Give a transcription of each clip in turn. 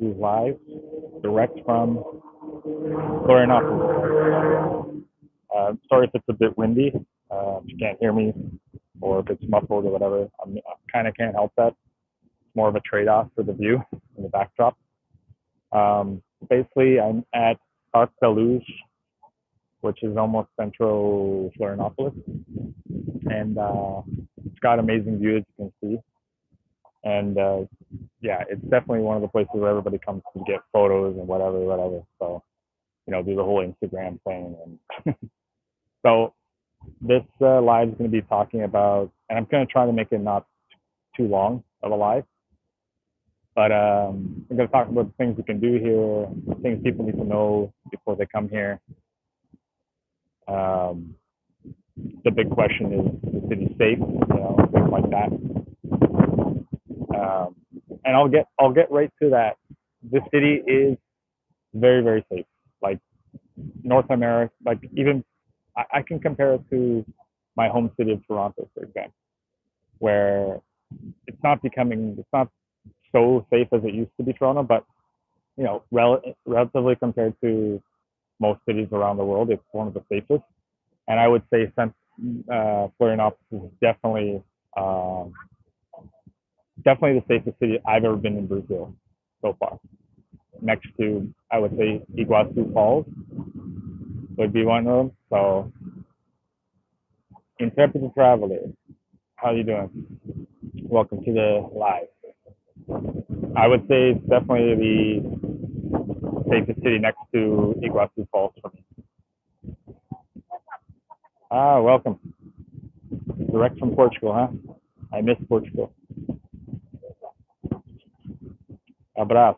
is live, direct from Florianópolis. Sorry if it's a bit windy, if you can't hear me, or if it's muffled or whatever. I kind of can't help that. It's more of a trade-off for the view and the backdrop. Basically, I'm at Parc de Luge, which is almost central Florianópolis, and it's got amazing views, as you can see. And yeah, it's definitely one of the places where everybody comes to get photos and whatever. So, do the whole Instagram thing. And so this live is going to be talking about, and I'm going to try to make it not too long of a live, but I'm going to talk about the things we can do here, things people need to know before they come here. The big question is the city safe, things like that. And I'll get right to that. This city is very, very safe. Like North America, like even I can compare it to my home city of Toronto, for example, where it's not so safe as it used to be, Toronto, but relatively compared to most cities around the world, it's one of the safest. And I would say Florianópolis is definitely the safest city I've ever been in Brazil so far. Next to, I would say, Iguazu Falls would be one of them. So, intrepid traveler, how you doing? Welcome to the live. I would say it's definitely the safest city next to Iguazu Falls for me. Welcome. Direct from Portugal, huh? I miss Portugal. Abraço.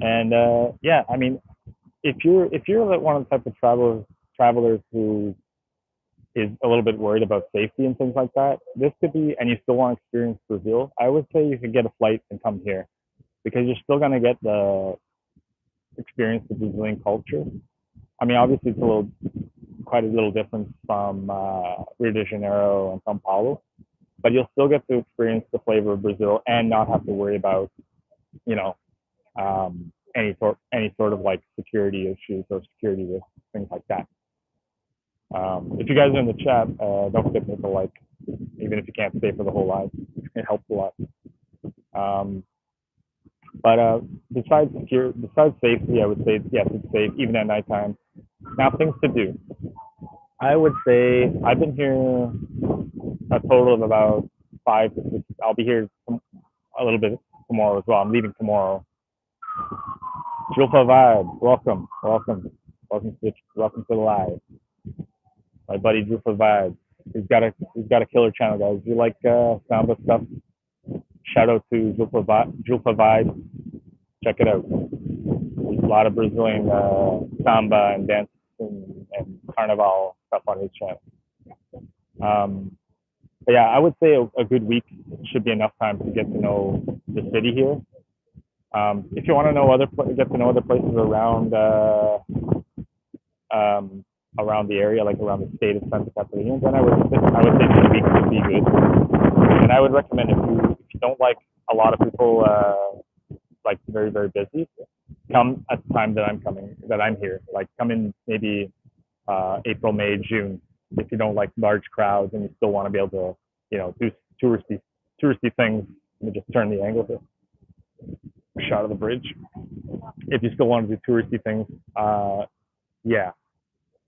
And yeah, I mean, if you're one of the type of travelers who is a little bit worried about safety and things like that, this could be, and you still want to experience Brazil, I would say you could get a flight and come here because you're still going to get the experience the Brazilian culture. I mean, obviously it's quite a little different from Rio de Janeiro and São Paulo, but you'll still get to experience the flavor of Brazil and not have to worry about, any sort of like security issues or security risks, things like that. If you guys are in the chat, don't forget to hit the like, even if you can't stay for the whole live. It helps a lot. But besides safety, I would say yes, it's safe even at nighttime. Now, things to do. I would say I've been here a total of about 5 to 6. I'll be here a little bit tomorrow as well. I'm leaving tomorrow. Julpa Vibe, welcome to the live. My buddy Julpa Vibe. He's got a killer channel, guys. If you like samba stuff, shout out to Julpa Vibe. Check it out. There's a lot of Brazilian samba and dance and carnival stuff on his channel. But yeah, I would say a good week should be enough time to get to know the city here. If you want to get to know other places around around the area, like around the state of Santa Catarina, then I would say 2 weeks would be good. And I would recommend if you don't like a lot of people like very, very busy, come at the time that I'm here. Like come in maybe April, May, June. If you don't like large crowds and you still want to be able to, do touristy things. Let me just turn the angle here. A shot of the bridge. If you still want to do touristy things, yeah.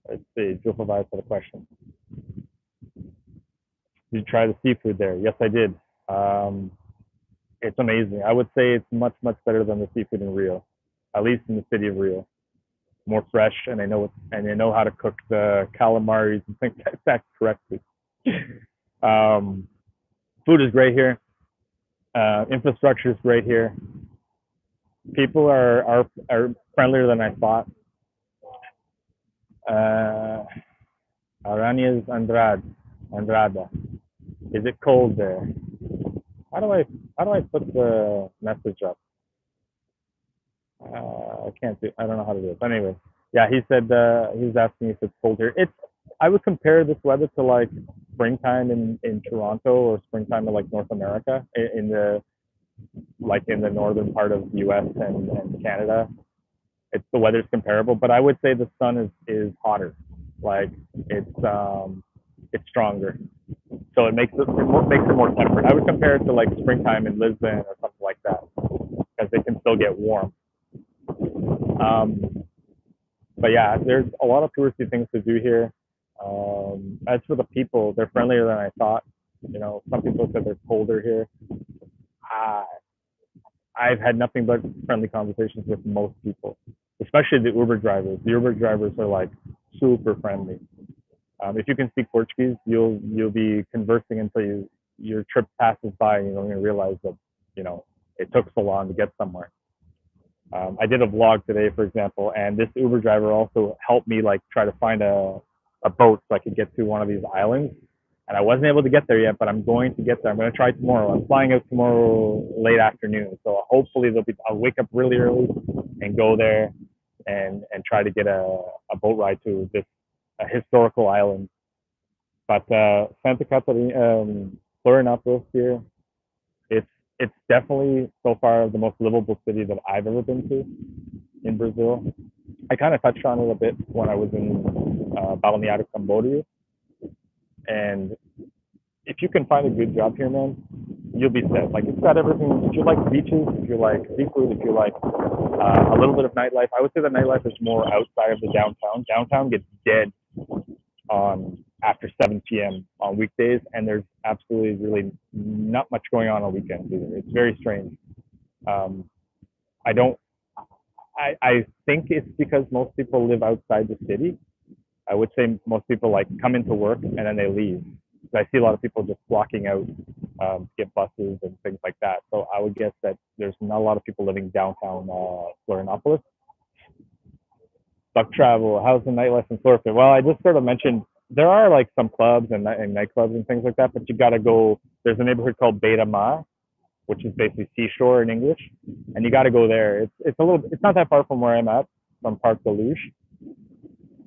Let's see. Joe provides for the question. Did you try the seafood there? Yes, I did. It's amazing. I would say it's much, much better than the seafood in Rio, at least in the city of Rio. More fresh, and they know how to cook the calamaris and things like that correctly. Food is great here. Infrastructure is great here. People are friendlier than I thought. Aranias Andrada. Is it cold there? How do I put the message up? I can't do. I don't know how to do it. But anyway, yeah, he said he's asking if it's cold here. I would compare this weather to like springtime in Toronto or springtime in like North America in the like in the northern part of the U.S. and Canada. The weather's comparable, but I would say the sun is hotter. Like it's stronger, so makes it more temperate. I would compare it to like springtime in Lisbon or something like that, because they can still get warm. Um, but yeah, there's a lot of touristy things to do here. As for the people, they're friendlier than I thought. You know, some people said they're colder here. Uh, I've had nothing but friendly conversations with most people, especially the Uber drivers. The Uber drivers are like super friendly. If you can speak Portuguese, you'll be conversing until your trip passes by, and you don't even realize that it took so long to get somewhere. I did a vlog today, for example, and this Uber driver also helped me like try to find a boat so I could get to one of these islands. And I wasn't able to get there yet, but I'm going to get there. I'm going to try tomorrow. I'm flying out tomorrow late afternoon, so hopefully I'll wake up really early and go there and try to get a boat ride to this a historical island. But Santa Catarina, Florianópolis here, it's it's definitely so far the most livable city that I've ever been to in Brazil. I kind of touched on it a bit when I was in Balneário Camboriú, and if you can find a good job here, man, you'll be set. Like it's got everything. If you like beaches, if you like seafood, if you like a little bit of nightlife, I would say the nightlife is more outside of the downtown. Downtown gets dead on after 7 p.m. on weekdays, and there's absolutely really not much going on weekends either. It's very strange. Um, I don't. I think it's because most people live outside the city. I would say most people like come into work and then they leave. So I see a lot of people just flocking out to get buses and things like that. So I would guess that there's not a lot of people living downtown Florianópolis. Duck travel. How's the nightlife in Florida? Well, I just sort of mentioned there are like some clubs and nightclubs and things like that, but you got to go. There's a neighborhood called Beira Mar, which is basically seashore in English, and you got to go there. It's not that far from where I'm at, from Parc de Luge.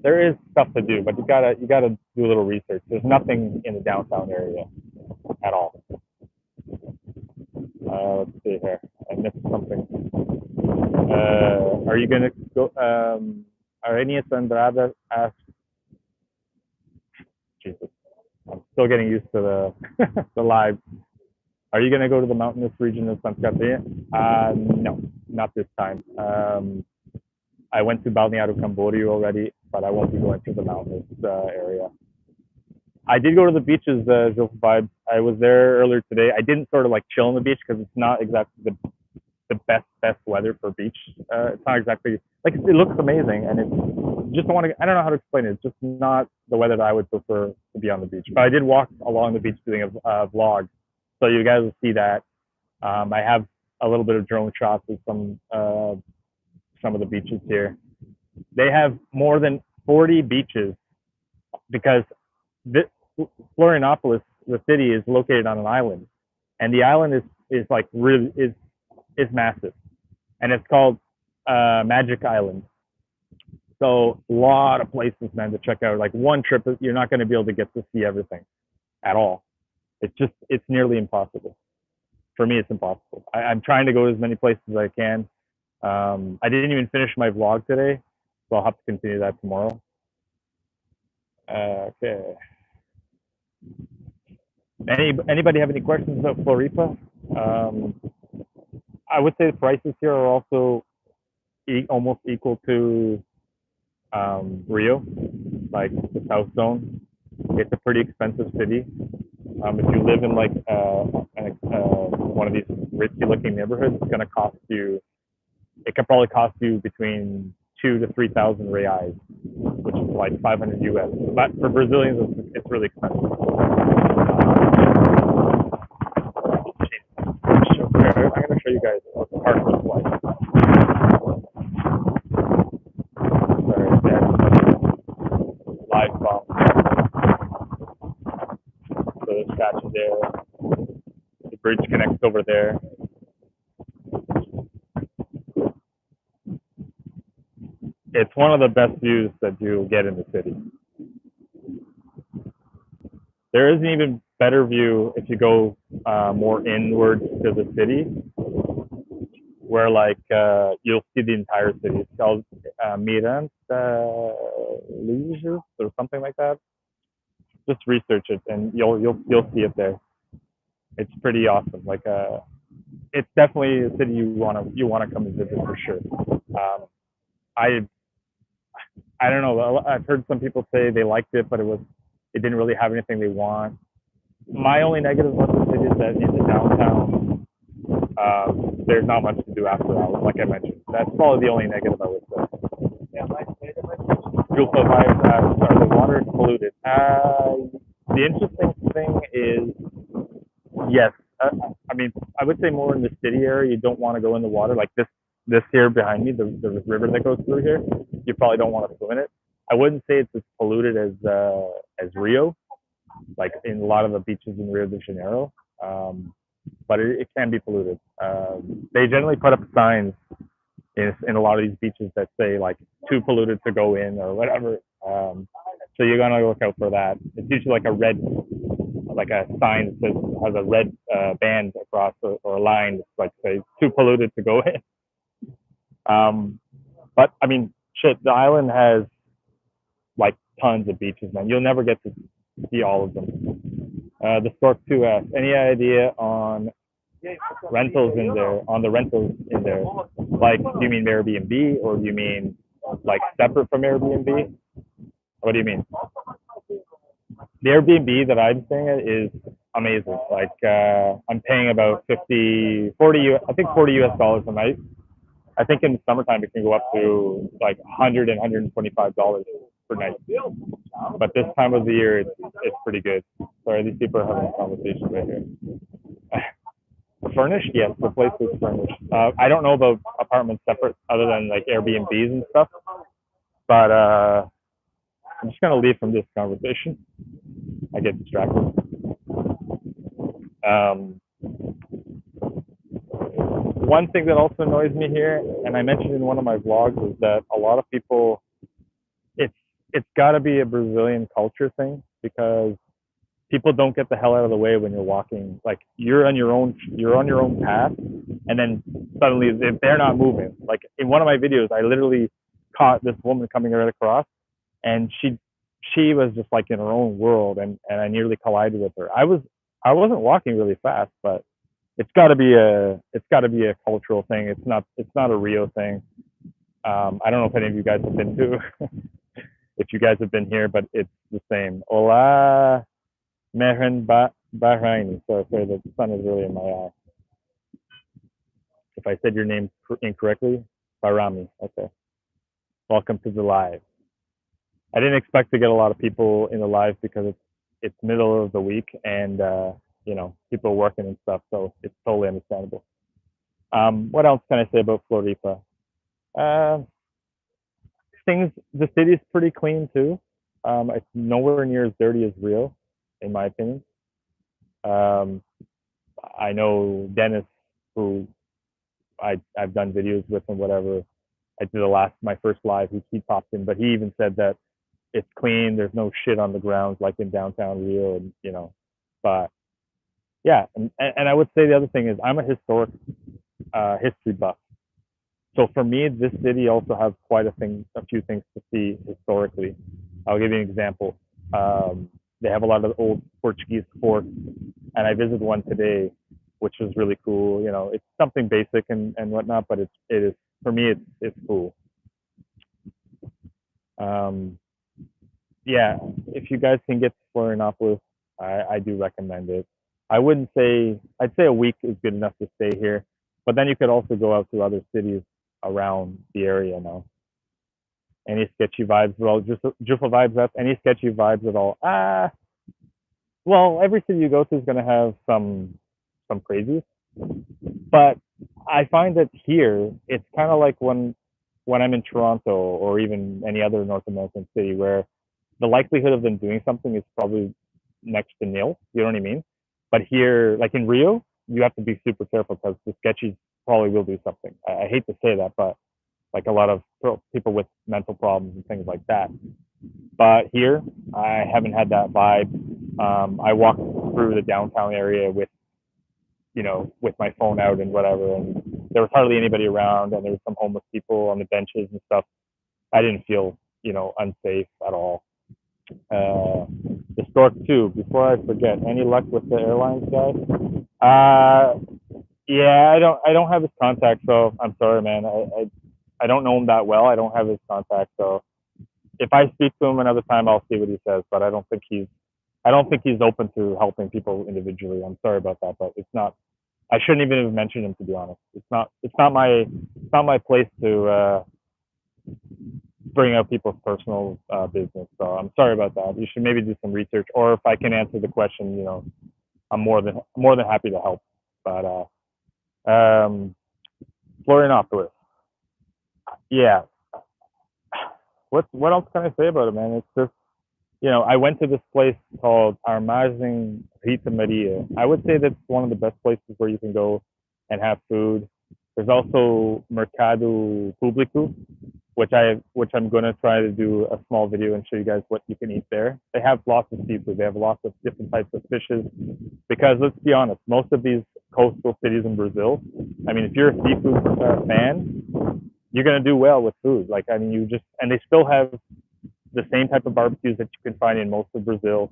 There is stuff to do, but you gotta do a little research. There's nothing in the downtown area at all. Let's see here. I missed something. Are you gonna go? Arrhenius Andrade asked. Jesus, I'm still getting used to the live. Are you gonna go to the mountainous region of Santa Catarina? No, not this time. I went to Balneário Camboriú already, but I won't be going to the mountainous area. I did go to the beaches, Vibes. I was there earlier today. I didn't sort of like chill on the beach because it's not exactly the best weather for beach. It's not exactly like it looks amazing, and it's just don't want to. I don't know how to explain it. It's just not the weather that I would prefer to be on the beach. But I did walk along the beach doing a vlog, so you guys will see that. I have a little bit of drone shots of some of the beaches here. They have more than 40 beaches because this, Florianópolis, the city, is located on an island, and the island is like really is massive, and it's called Magic Island. So a lot of places, man, to check out. Like one trip, you're not going to be able to get to see everything at all. It's nearly impossible. For me, it's impossible. I'm trying to go to as many places as I can. I didn't even finish my vlog today, so I'll have to continue that tomorrow. Okay. Anybody have any questions about Floripa? I would say the prices here are also almost equal to Rio, like the South Zone. It's a pretty expensive city. If you live in like one of these ritzy-looking neighborhoods, it's going to cost you. It could probably cost you between 2,000 to 3,000 reais, which is like 500 US. But for Brazilians, it's really expensive. I'm going to show you guys what the park looks like. Sorry, live bomb. So there's statue there. The bridge connects over there. It's one of the best views that you'll get in the city. There is an even better view if you go more inward to the city. where like you'll see the entire city. It's called Miranda Leisure or something like that. Just research it and you'll see it there. It's pretty awesome. Like it's definitely a city you wanna come and visit for sure. I I don't know. I've heard some people say they liked it, but it didn't really have anything they want. My only negative about the city is that in the downtown, there's not much to do after hours, like I mentioned. That's probably the only negative I would say. Yeah, Julpa vibes are the water is polluted. The interesting thing is, yes, I mean, I would say more in the city area, you don't want to go in the water. Like this here behind me, the river that goes through here, you probably don't want to swim in it. I wouldn't say it's as polluted as Rio, like in a lot of the beaches in Rio de Janeiro. But it can be polluted. They generally put up signs in a lot of these beaches that say like too polluted to go in or whatever. So you're gonna look out for that. It's usually like a red, like a sign that says, has a red band across or a line that's like say too polluted to go in. But I mean, shit, the island has like tons of beaches, man. You'll never get to see all of them. The Stork 2S. Any idea on rentals in there? On the rentals in there, like, do you mean Airbnb or do you mean like separate from Airbnb? What do you mean? The Airbnb that I'm staying at is amazing. Like, I'm paying about 40, I think 40 US dollars a night. I think in the summertime it can go up to like 100 and $125 per night. But this time of the year, it's pretty good. Sorry, these people are having a conversation right here. Furnished? Yes, the place is furnished. I don't know about apartments separate other than like Airbnbs and stuff. But I'm just going to leave from this conversation. I get distracted. One thing that also annoys me here, and I mentioned in one of my vlogs, is that a lot of people, it's got to be a Brazilian culture thing because people don't get the hell out of the way when you're walking. Like you're on your own path, and then suddenly they're not moving. Like in one of my videos, I literally caught this woman coming right across, and she was just like in her own world, and I nearly collided with her. I wasn't walking really fast, but it's got to be a cultural thing. It's not a Rio thing. I don't know if any of you guys have been to, if you guys have been here, but it's the same. Hola, Mehen Bahraini. Sorry, the sun is really in my eye. If I said your name incorrectly, Barami. Okay. Welcome to the live. I didn't expect to get a lot of people in the live because it's middle of the week and people are working and stuff, so it's totally understandable. What else can I say about Floripa? The city is pretty clean too. It's nowhere near as dirty as Rio, in my opinion. I know Dennis, who I've done videos with and whatever. I did my first live. He popped in, but he even said that it's clean. There's no shit on the grounds like in downtown Rio, and but yeah, and I would say the other thing is I'm a history buff. So for me, this city also has quite a few things to see historically. I'll give you an example. They have a lot of old Portuguese forts, and I visited one today, which was really cool. It's something basic and whatnot, but it is for me. It's cool. Yeah, if you guys can get to Florianópolis, I do recommend it. I'd say a week is good enough to stay here, but then you could also go out to other cities around the area now. Any sketchy vibes at all? Just Jufa vibes up. Any sketchy vibes at all? Well, every city you go to is going to have some crazies, but I find that here it's kind of like when I'm in Toronto or even any other North American city where the likelihood of them doing something is probably next to nil. You know what I mean? But here, like in Rio, you have to be super careful because the sketchies probably will do something. I hate to say that, but like a lot of people with mental problems and things like that. But here, I haven't had that vibe. I walked through the downtown area with my phone out and whatever, and there was hardly anybody around, and there was some homeless people on the benches and stuff. I didn't feel, unsafe at all. Uh, the stork too. Before I forget, any luck with the airlines guy? Uh, yeah, I don't have his contact, so I'm sorry, man. I don't know him that well. I don't have his contact, so if I speak to him another time, I'll see what he says. But I don't think he's open to helping people individually. I'm sorry about that, but it's not. I shouldn't even have mentioned him, to be honest. It's not my place to bring up people's personal business. So I'm sorry about that. You should maybe do some research, or if I can answer the question, I'm more than happy to help. But Florianópolis, yeah. What else can I say about it, man? It's just, I went to this place called Armazém Rita Maria. I would say that's one of the best places where you can go and have food. There's also Mercado Público, which I'm going to try to do a small video and show you guys what you can eat there. They have lots of seafood. They have lots of different types of fishes. Because let's be honest, most of these coastal cities in Brazil, I mean, if you're a seafood fan, you're going to do well with food. Like, I mean, and they still have the same type of barbecues that you can find in most of Brazil.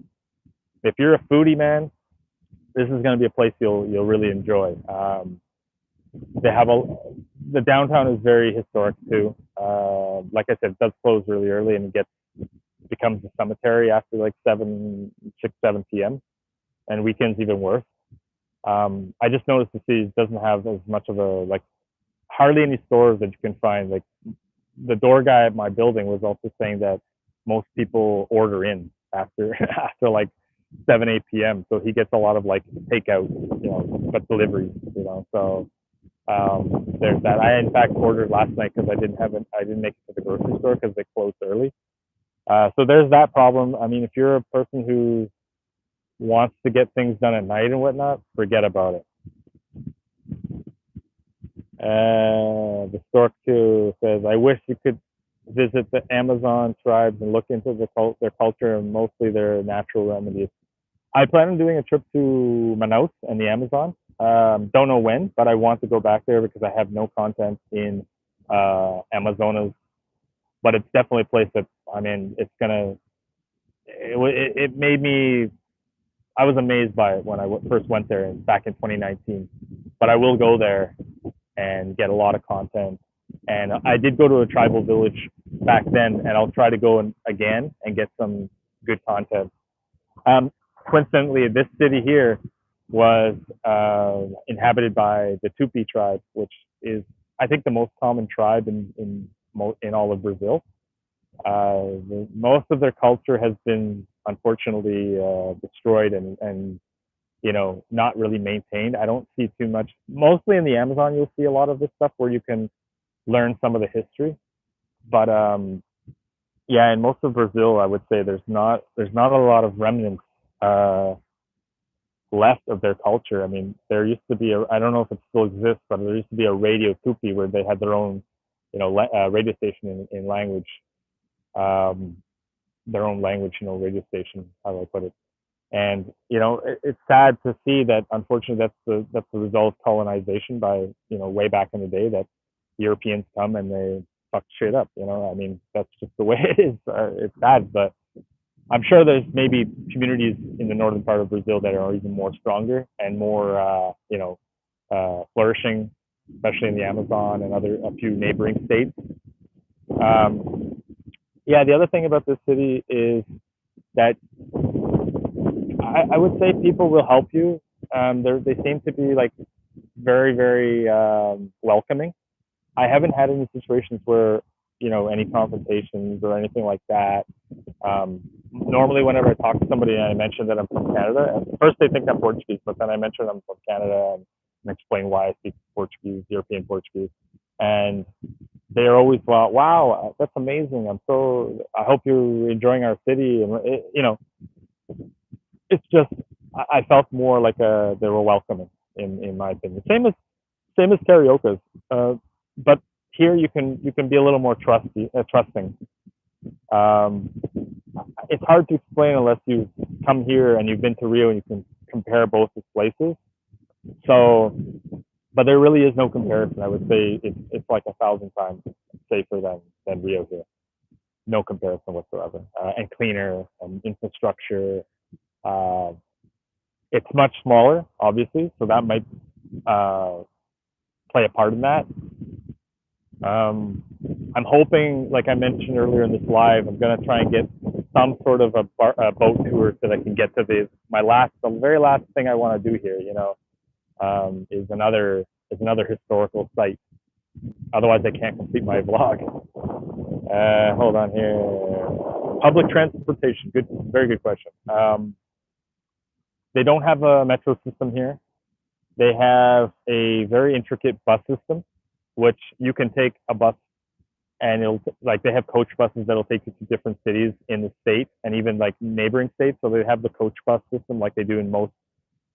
If you're a foodie, man, this is going to be a place you'll really enjoy. They have the downtown is very historic too. Like I said, it does close really early and becomes a cemetery after like 7 p.m. and weekends even worse. I just noticed the city doesn't have as much of hardly any stores that you can find. Like the door guy at my building was also saying that most people order in after after like 7 8 p.m. So he gets a lot of like takeout, but deliveries, So there's that. I in fact ordered last night because I didn't make it to the grocery store because they closed early. So there's that problem. I mean, if you're a person who wants to get things done at night and whatnot, forget about it. The stork too says, "I wish you could visit the Amazon tribes and look into their culture and mostly their natural remedies." I plan on doing a trip to Manaus and the Amazon. Don't know when, but I want to go back there because I have no content in Amazonas. But it's definitely a place that, I mean, it made me. I was amazed by it when I first went there back in 2019. But I will go there and get a lot of content. And I did go to a tribal village back then, and I'll try to go again and get some good content. Coincidentally, this city here was inhabited by the Tupi tribe, which is, I think, the most common tribe in all of Brazil. Most of their culture has been unfortunately destroyed and not really maintained. I don't see too much. Mostly in the Amazon, you'll see a lot of this stuff where you can learn some of the history. But yeah, in most of Brazil, I would say there's not a lot of remnants left of their culture. I mean, there used to be I don't know if it still exists, but there used to be a Radio Tupi where they had their own, radio station in language, their own language, radio station. How do I put it? And it's sad to see that. Unfortunately, that's the result of colonization by way back in the day, that Europeans come and they fuck shit up. I mean, that's just the way it is. It's sad, but I'm sure there's maybe communities in the northern part of Brazil that are even more stronger and more flourishing, especially in the Amazon and a few neighboring states. Yeah, the other thing about this city is that I would say people will help you. They seem to be like very, very welcoming. I haven't had any situations where any confrontations or anything like that. Normally, whenever I talk to somebody and I mention that I'm from Canada, at first they think I'm Portuguese, but then I mention I'm from Canada and explain why I speak Portuguese, European Portuguese, and they're always, well, wow, that's amazing. I hope you're enjoying our city, and it's just, I felt more like they were welcoming in my opinion. Same as karaoke, but here you can be a little more trusting. It's hard to explain unless you've come here and you've been to Rio and you can compare both the places. So but there really is no comparison. I would say it's like 1,000 times safer than Rio here. No comparison whatsoever, and cleaner and infrastructure. Uh, it's much smaller, obviously, so that might uh, play a part in that. Um, I'm hoping, like I mentioned earlier in this live, I'm gonna try and get some sort of a boat tour so that I can get to the very last thing I want to do here. Is another historical site. Otherwise, I can't complete my vlog. Hold on here. Public transportation. Good, very good question. They don't have a metro system here. They have a very intricate bus system, which you can take a bus and it'll like they have coach buses that'll take you to different cities in the state and even like neighboring states. So they have the coach bus system like they do in most,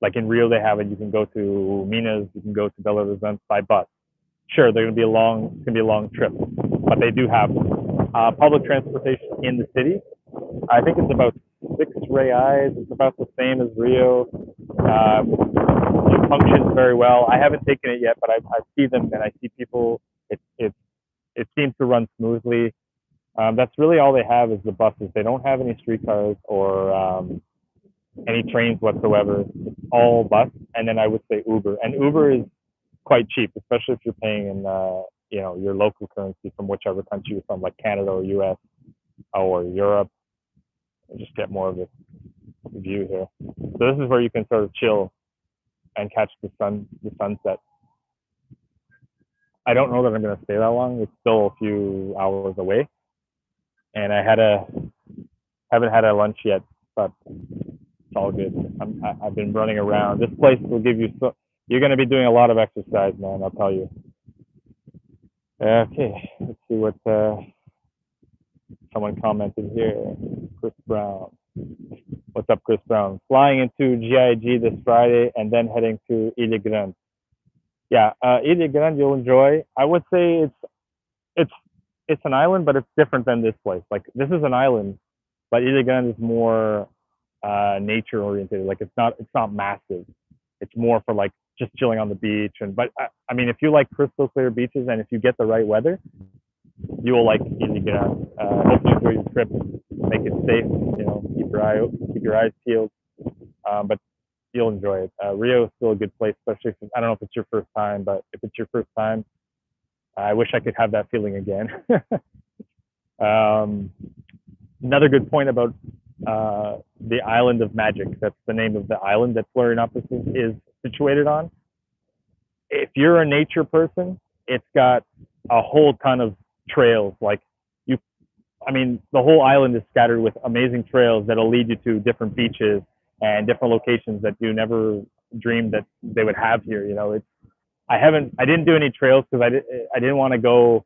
like in Rio they have it. You can go to Minas, you can go to Belo Horizonte by bus. Sure, they're gonna be it's gonna be a long trip, but they do have public transportation in the city. I think it's about 6 reais. It's about the same as Rio. It functions very well. I haven't taken it yet, but I see them and I see people. It seems to run smoothly. That's really all they have is the buses. They don't have any streetcars or any trains whatsoever. It's all bus, and then I would say Uber. And Uber is quite cheap, especially if you're paying in your local currency from whichever country you're from, like Canada or US or Europe. And just get more of a view here. So this is where you can sort of chill and catch the sunset. I don't know that I'm going to stay that long. It's still a few hours away, and haven't had a lunch yet, but it's all good. I've been running around. This place will give you you're going to be doing a lot of exercise, man. I'll tell you. Okay, let's see what someone commented here. Chris Brown. What's up, Chris Brown? Flying into GIG this Friday and then heading to Ilha Grande. Yeah, Ilha Grande you'll enjoy. I would say it's an island, but it's different than this place. Like this is an island, but Ilha Grande is more nature oriented. Like it's not massive. It's more for like just chilling on the beach. But I mean, if you like crystal clear beaches and if you get the right weather, you will like Ilha Grande. Hope you enjoy your trip. Make it safe. Keep your eyes peeled. But you'll enjoy it. Rio is still a good place, especially if I don't know if it's your first time, but if it's your first time, I wish I could have that feeling again. Another good point about the Island of Magic. That's the name of the island that Florianópolis is situated on. If you're a nature person, it's got a whole ton of trails. The whole island is scattered with amazing trails that'll lead you to different beaches and different locations that you never dreamed that they would have here. I didn't do any trails because I didn't want to go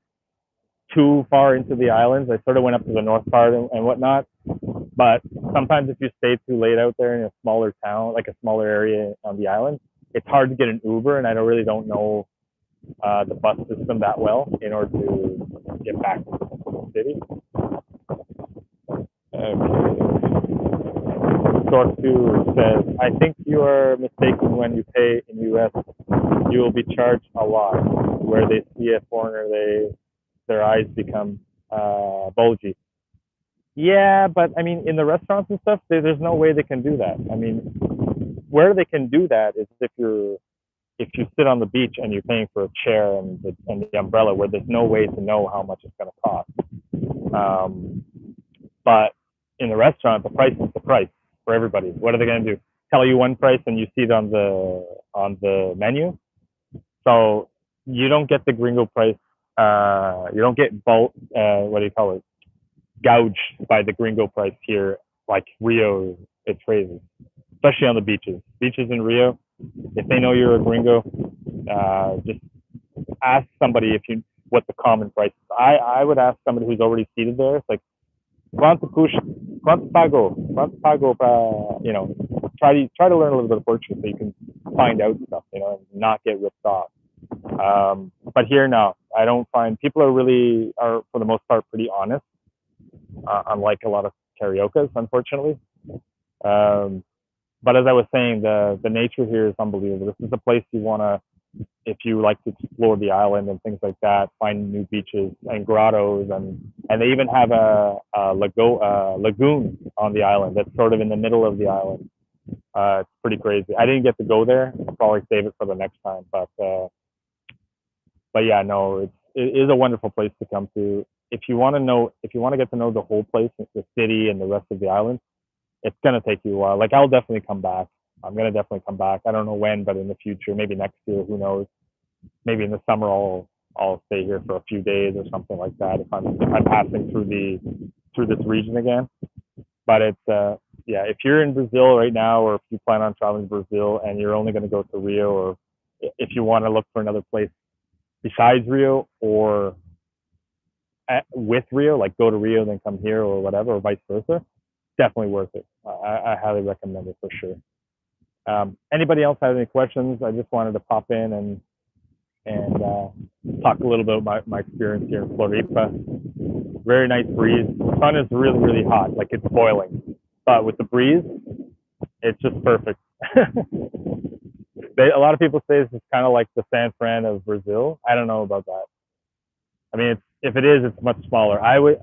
too far into the islands. I sort of went up to the north part and whatnot. But sometimes if you stay too late out there in a smaller town, like a smaller area on the island, it's hard to get an Uber, and I don't know the bus system that well in order to get back to the city. Okay. Stork 2 says, I think you are mistaken when you pay in US. You will be charged a lot. Where they see a foreigner, their eyes become bulgy. Yeah, but I mean, in the restaurants and stuff, there's no way they can do that. I mean, where they can do that is if you sit on the beach and you're paying for a chair and the umbrella, where there's no way to know how much it's going to cost. But in the restaurant, the price is the price for everybody. What are they going to do? Tell you one price and you see it on the menu. So you don't get the gringo price. You don't get what do you call it? Gouged by the gringo price here. Like Rio, it's crazy, especially on the beaches. Beaches in Rio, if they know you're a gringo, just ask somebody what the common price is. I would ask somebody who's already seated there. It's like, quanto pago, try to learn a little bit of Portuguese so you can find out stuff, and not get ripped off. But here now, I don't find people are for the most part pretty honest, unlike a lot of cariocas, unfortunately. But as I was saying, the nature here is unbelievable. This is a place you want to if you like to explore the island and things like that, find new beaches and grottos, and they even have a lagoon on the island that's sort of in the middle of the island. It's pretty crazy. I didn't get to go there. I'll probably save it for the next time. But yeah, no, it is a wonderful place to come to. If you want to know, if you want to get to know the whole place, the city and the rest of the island, it's gonna take you a while. Like I'll definitely come back. I'm gonna definitely come back. I don't know when, but in the future, maybe next year, who knows? Maybe in the summer, I'll stay here for a few days or something like that if I'm passing through this region again. But it's yeah, if you're in Brazil right now, or if you plan on traveling to Brazil and you're only going to go to Rio, or if you want to look for another place besides Rio, or with Rio, like go to Rio then come here or whatever, or vice versa, definitely worth it. I highly recommend it for sure. Anybody else have any questions? I just wanted to pop in and talk a little bit about my experience here in Floripa. Very nice breeze. The sun is really, really hot, like it's boiling. But with the breeze, it's just perfect. A lot of people say this is kind of like the San Fran of Brazil. I don't know about that. I mean, if it is, it's much smaller. I would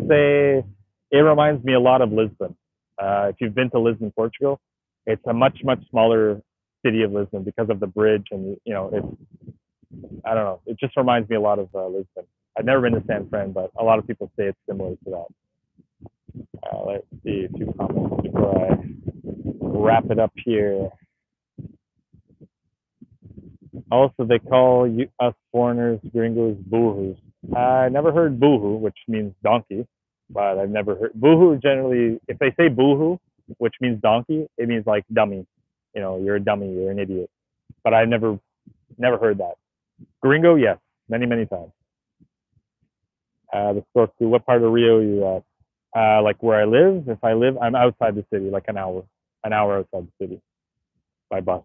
say it reminds me a lot of Lisbon. If you've been to Lisbon, Portugal, it's a much smaller city of Lisbon because of the bridge, and it's, I don't know, it just reminds me a lot of Lisbon. I've never been to San Fran, but a lot of people say it's similar to that. Let's see a few comments before I wrap it up here. Also, they call us foreigners, gringos, boohoos. I never heard boohoo, which means donkey, but I've never heard boohoo. Generally, if they say boohoo, which means donkey, it means like dummy. You're a dummy, you're an idiot. But I've never heard that. Gringo, yes, many times. Let's go to what part of Rio you at. Like where I live. If I live, I'm outside the city, like an hour outside the city by bus.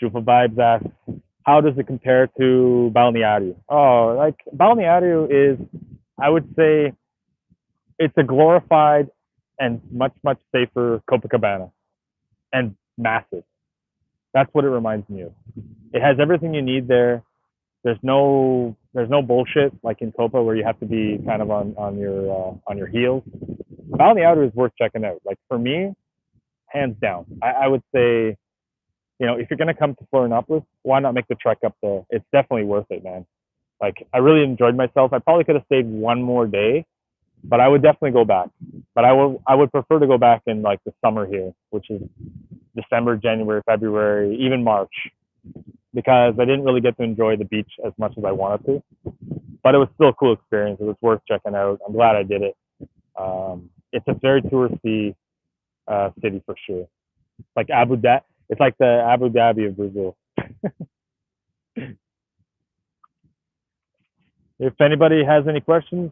Jufa Vibes asks, how does it compare to Balneario? Oh, like Balneario is, I would say, it's a glorified and much safer Copacabana, and massive. That's what it reminds me of. It has everything you need there. There's no bullshit like in Copa where you have to be kind of on your heels. Balneario is worth checking out. Like for me, hands down. I would say, if you're gonna come to Florianópolis, why not make the trek up there? It's definitely worth it, man. Like I really enjoyed myself. I probably could have stayed one more day, but I would definitely go back. But I would prefer to go back in like the summer here, which is December, January, February, even March, because I didn't really get to enjoy the beach as much as I wanted to. But it was still a cool experience. It was worth checking out. I'm glad I did it. It's a very touristy city for sure. Like Abu Dhabi, it's like the Abu Dhabi of Brazil. If anybody has any questions,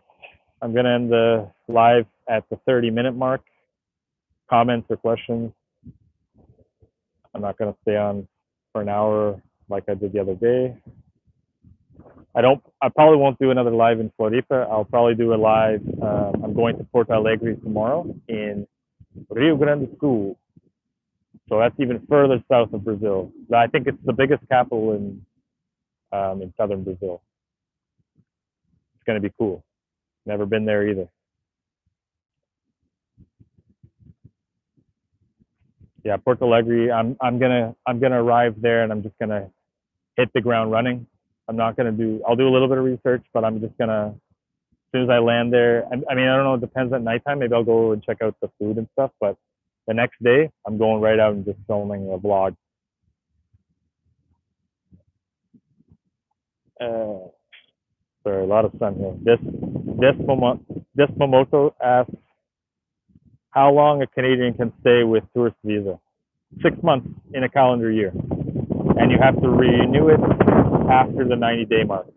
I'm gonna end the live at the 30-minute mark. Comments or questions. I'm not gonna stay on for an hour like I did the other day. I probably won't do another live in Floripa. I'll probably do a live. I'm going to Porto Alegre tomorrow in Rio Grande do Sul. So that's even further south of Brazil. I think it's the biggest capital in southern Brazil. It's going to be cool. Never been there either. Yeah, Porto Alegre. I'm gonna arrive there and I'm just gonna hit the ground running. I'll do a little bit of research, but I'm just gonna, as soon as I land there, I mean, I don't know, it depends at nighttime. Maybe I'll go and check out the food and stuff, but the next day, I'm going right out and just filming a vlog. Sorry, a lot of sun here. This Momoto asks, how long a Canadian can stay with tourist visa? 6 months in a calendar year, and you have to renew it after the 90-day mark.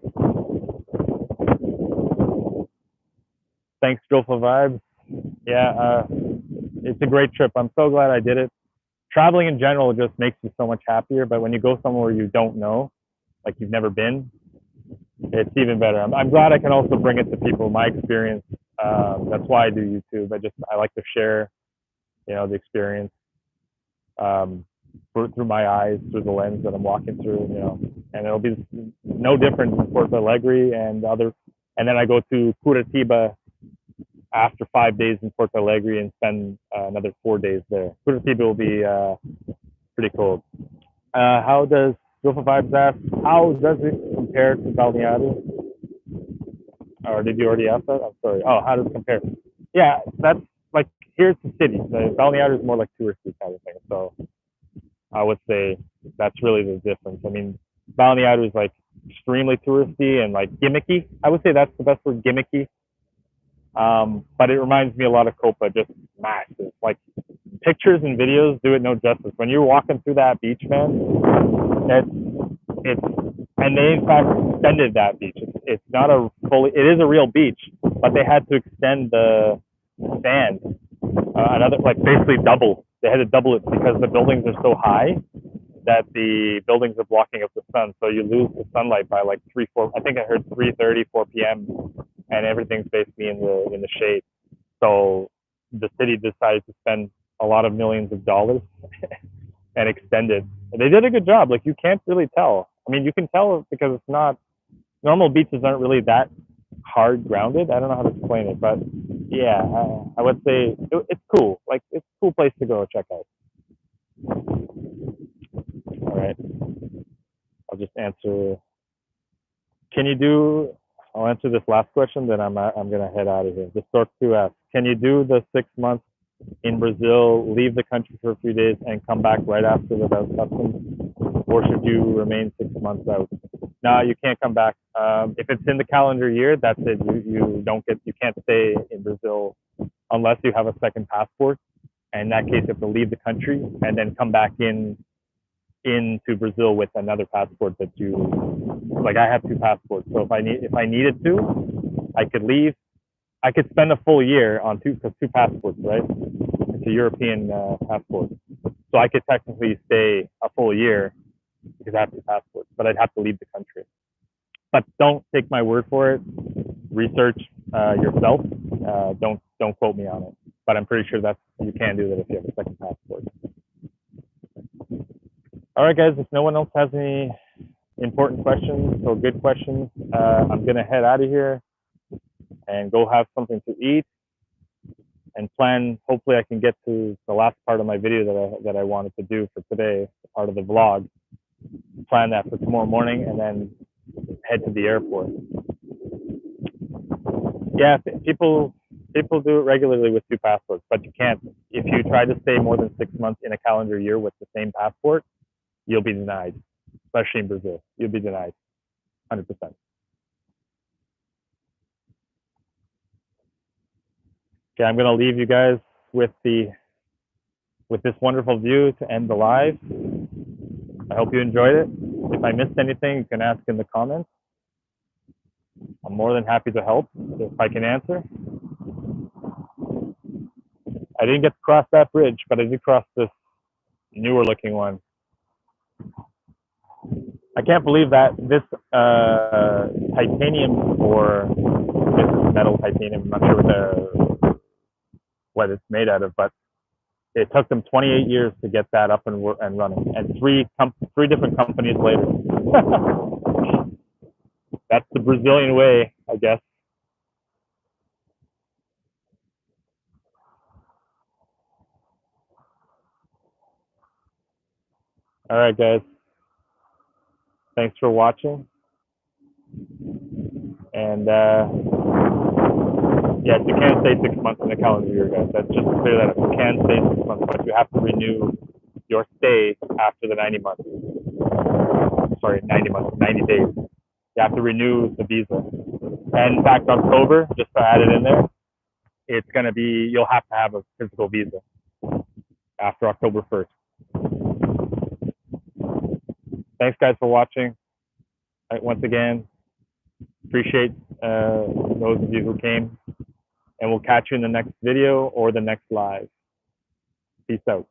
Thanks, Jofa Vibes. Yeah, it's a great trip. I'm so glad I did it. Traveling in general just makes you so much happier, but when you go somewhere you don't know, like you've never been, it's even better. I'm glad I can also bring it to people, my experience. That's why I do YouTube. I like to share, the experience. through my eyes, through the lens that I'm walking through, and it'll be no different in Porto Alegre and other. And then I go to Curitiba after 5 days in Porto Alegre and spend another 4 days there. Curitiba will be pretty cold. How does Gopher Vibes ask, how does it compare to Balneário? Or did you already ask that? I'm sorry. Oh, how does it compare? Yeah, that's like, here's the city. The Balneário is more like touristy kind of thing. So I would say that's really the difference. I mean, Balneário is like extremely touristy and like gimmicky. I would say that's the best word, gimmicky. But it reminds me a lot of Copa, just massive. Like pictures and videos do it no justice. When you're walking through that beach, man, it's and they in fact extended that beach. It's not a fully, it is a real beach, but they had to extend the sand another, like basically double. They had to double it because the buildings are so high that the buildings are blocking up the sun, so you lose the sunlight by like 3-4. I think I heard 3:30, 4 p.m. and everything's basically in the shade. So the city decided to spend a lot of millions of dollars and extend it. And they did a good job. Like you can't really tell. I mean, you can tell because it's not, normal beaches aren't really that hard grounded. I don't know how to explain it, but yeah, I would say it's cool. Like it's a cool place to go check out. All right, I'll just answer. Can you do? I'll answer this last question, then I'm gonna head out of here. The Stork 2 asks, can you do the 6 months in Brazil, leave the country for a few days, and come back right after without customs, or should you remain 6 months out? No, you can't come back. If it's in the calendar year, that's it. You can't stay in Brazil unless you have a second passport. And in that case, you have to leave the country and then come back into Brazil with another passport that you, like I have 2 passports. So if I needed to, I could leave. I could spend a full year on 2 passports, right? It's a European passport. So I could technically stay a full year because I have 2 passports, but I'd have to leave the country. But don't take my word for it. Research yourself. Don't quote me on it. But I'm pretty sure that you can do that if you have a second passport. All right, guys. If no one else has any important questions or good questions, I'm gonna head out of here and go have something to eat and plan. Hopefully, I can get to the last part of my video that I wanted to do for today, part of the vlog. Plan that for tomorrow morning and then head to the airport. Yeah, people do it regularly with 2 passports, but you can't. If you try to stay more than 6 months in a calendar year with the same passport, you'll be denied, especially in Brazil. You'll be denied, 100%. Okay, I'm gonna leave you guys with this wonderful view to end the live. I hope you enjoyed it. If I missed anything, you can ask in the comments. I'm more than happy to help if I can answer. I didn't get to cross that bridge, but I did cross this newer looking one. I can't believe that this titanium, or this is metal titanium, I'm not sure what it's made out of, but it took them 28 years to get that up and running, and three different companies later. That's the Brazilian way, I guess. All right, guys. Thanks for watching. And yes, you can stay 6 months in the calendar year, guys. That's just to clear that up. You can stay 6 months, but you have to renew your stay after the 90 months. Sorry, 90 months, 90 days. You have to renew the visa. And in fact, October, just to add it in there, it's going to be, you'll have to have a physical visa after October 1st. Thanks, guys, for watching. Once again, appreciate those of you who came, and we'll catch you in the next video or the next live. Peace out.